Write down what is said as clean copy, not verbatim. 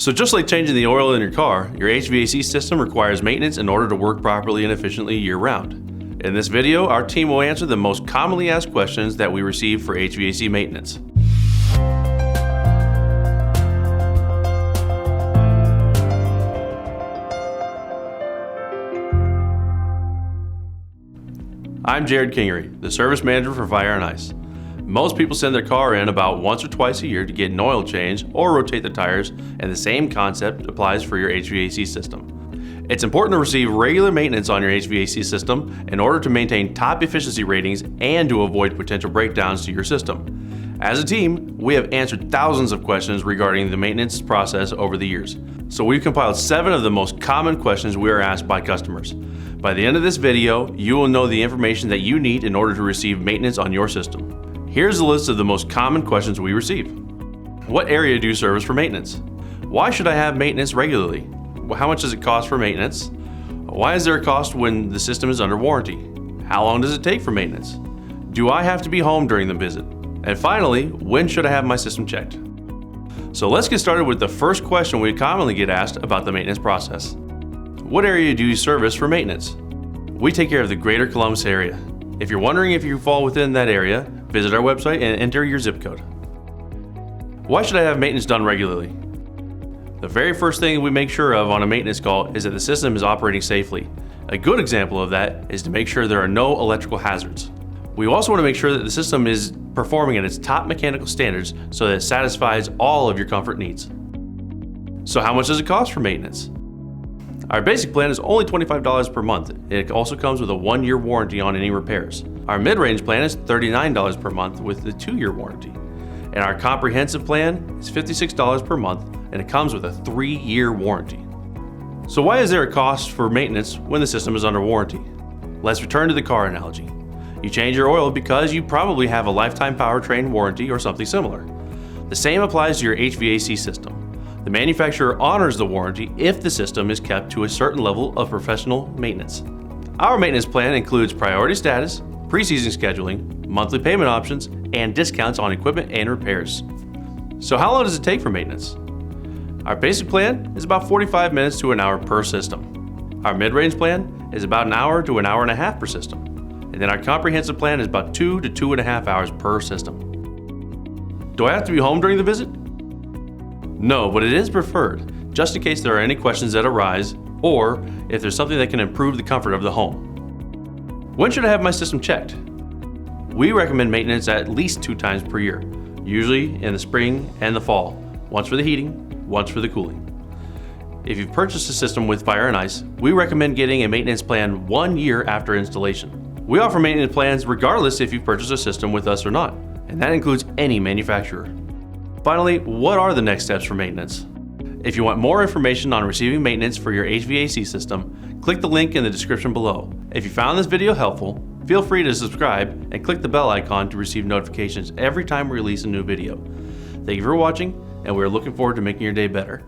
So just like changing the oil in your car, your HVAC system requires maintenance in order to work properly and efficiently year-round. In this video, our team will answer the most commonly asked questions that we receive for HVAC maintenance. I'm Jared Kingery, the service manager for Fire and Ice. Most people send their car in about once or twice a year to get an oil change or rotate the tires, and the same concept applies for your HVAC system. It's important to receive regular maintenance on your HVAC system in order to maintain top efficiency ratings and to avoid potential breakdowns to your system. As a team, we have answered thousands of questions regarding the maintenance process over the years, so we've compiled 7 of the most common questions we are asked by customers. By the end of this video, you will know the information that you need in order to receive maintenance on your system. Here's a list of the most common questions we receive. What area do you service for maintenance? Why should I have maintenance regularly? How much does it cost for maintenance? Why is there a cost when the system is under warranty? How long does it take for maintenance? Do I have to be home during the visit? And finally, when should I have my system checked? So let's get started with the first question we commonly get asked about the maintenance process. What area do you service for maintenance? We take care of the greater Columbus area. If you're wondering if you fall within that area, visit our website and enter your zip code. Why should I have maintenance done regularly? The very first thing we make sure of on a maintenance call is that the system is operating safely. A good example of that is to make sure there are no electrical hazards. We also want to make sure that the system is performing at its top mechanical standards so that it satisfies all of your comfort needs. So how much does it cost for maintenance? Our basic plan is only $25 per month. It also comes with a 1-year warranty on any repairs. Our mid-range plan is $39 per month with a 2-year warranty. And our comprehensive plan is $56 per month, and it comes with a 3-year warranty. So why is there a cost for maintenance when the system is under warranty? Let's return to the car analogy. You change your oil because you probably have a lifetime powertrain warranty or something similar. The same applies to your HVAC system. The manufacturer honors the warranty if the system is kept to a certain level of professional maintenance. Our maintenance plan includes priority status, pre-season scheduling, monthly payment options, and discounts on equipment and repairs. So how long does it take for maintenance? Our basic plan is about 45 minutes to an hour per system. Our mid-range plan is about an hour to an hour and a half per system. And then our comprehensive plan is about 2 to 2.5 hours per system. Do I have to be home during the visit? No, but it is preferred, just in case there are any questions that arise, or if there's something that can improve the comfort of the home. When should I have my system checked? We recommend maintenance at least 2 times per year, usually in the spring and the fall, once for the heating, once for the cooling. If you've purchased a system with Fire and Ice, we recommend getting a maintenance plan 1 year after installation. We offer maintenance plans regardless if you've purchased a system with us or not, and that includes any manufacturer. Finally, what are the next steps for maintenance? If you want more information on receiving maintenance for your HVAC system, click the link in the description below. If you found this video helpful, feel free to subscribe and click the bell icon to receive notifications every time we release a new video. Thank you for watching, and we are looking forward to making your day better.